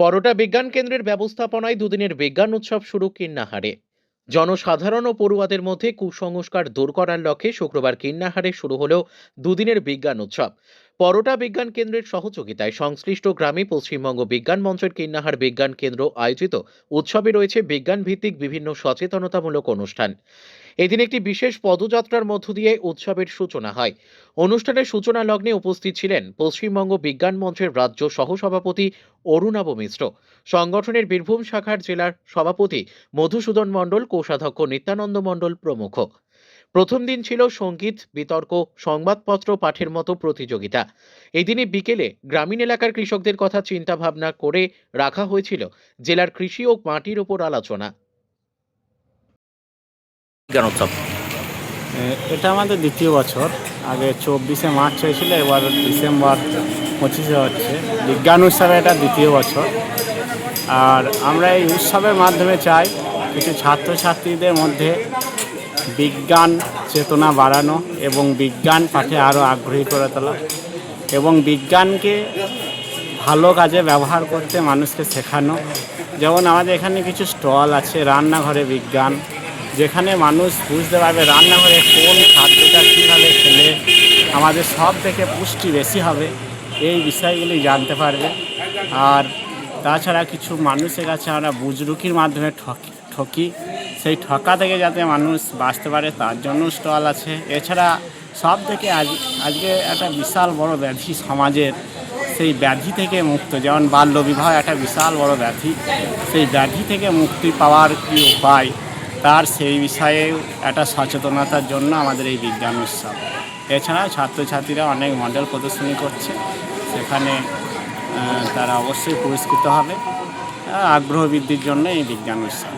পরোটা বিজ্ঞান কেন্দ্রের ব্যবস্থাপনায় দুদিনের বিজ্ঞান উৎসব শুরু কিন্নাহারে। জনসাধারণ ও পড়ুয়াদের মধ্যে কুসংস্কার দূর করার লক্ষ্যে শুক্রবার কিন্নাহারে শুরু হলো দুদিনের বিজ্ঞান উৎসব। পরোটা বিজ্ঞান কেন্দ্রের সহযোগিতায় সংশ্লিষ্ট গ্রামে পশ্চিমবঙ্গ বিজ্ঞান মঞ্চের কিন্নাহার বিজ্ঞান কেন্দ্র আয়োজিত উৎসবে রয়েছে বিজ্ঞান ভিত্তিক বিভিন্ন সচেতনতামূলক অনুষ্ঠান। এদিন একটি বিশেষ পদযাত্রার মধ্য দিয়ে উৎসবের সূচনা হয়। অনুষ্ঠানের সূচনা লগ্নে উপস্থিত ছিলেন পশ্চিমবঙ্গ বিজ্ঞান মঞ্চের রাজ্য সহসভাপতি অরুণাব মিশ্র, সংগঠনের বীরভূম শাখার জেলার সভাপতি মধুসূদন মণ্ডল, কোষাধ্যক্ষ নিত্যানন্দ মণ্ডল প্রমুখ। প্রথম দিন ছিল সঙ্গীত, বিতর্ক, সংবাদপত্র পাঠের মতো প্রতিযোগিতা। এই দিনে বিকেলে গ্রামীণ এলাকার কৃষকদের কথা চিন্তা ভাবনা করে রাখা হয়েছিল জেলার কৃষি ও মাটির ওপর আলোচনা। বিজ্ঞান উৎসব এটা আমাদের দ্বিতীয় বছর। আগে 24শে মার্চ হয়েছিল, এবার ডিসেম্বর 25-এ হচ্ছে। বিজ্ঞান উৎসবে এটা দ্বিতীয় বছর। আর আমরা এই উৎসবের মাধ্যমে চাই কিছু ছাত্রছাত্রীদের মধ্যে বিজ্ঞান চেতনা বাড়ানো এবং বিজ্ঞান পাঠে আরও আগ্রহী করে তোলা এবং বিজ্ঞানকে ভালো কাজে ব্যবহার করতে মানুষকে শেখানো। যেমন আমাদের এখানে কিছু স্টল আছে রান্নাঘরে বিজ্ঞান, যেখানে মানুষ বুঝতে পারবে রান্নাঘরে কোন খাদ্যটা কীভাবে খেলে আমাদের সব থেকে পুষ্টি বেশি হবে, এই বিষয়গুলি জানতে পারবে। আর তাছাড়া কিছু মানুষের কাছে আমরা বুজরুকির মাধ্যমে ঠকি, সেই ঠকা থেকে যাতে মানুষ বাঁচতে পারে তার জন্য স্টল আছে। এছাড়া সব থেকে আজকে একটা বিশাল বড় ব্যাধি সমাজের, সেই ব্যাধি থেকে মুক্ত, যেমন বাল্যবিবাহ একটা বিশাল বড় ব্যাধি, সেই ব্যাধি থেকে মুক্তি পাওয়ার কী উপায় তার সেই বিষয়ে একটা সচেতনতার জন্য আমাদের এই বিজ্ঞান উৎসব। এছাড়া ছাত্রছাত্রীরা অনেক মডেল প্রদর্শনী করছে, সেখানে তারা অবশ্যই পুরস্কৃত হবে। আগ্রহ বৃদ্ধির জন্য এই বিজ্ঞান উৎসব।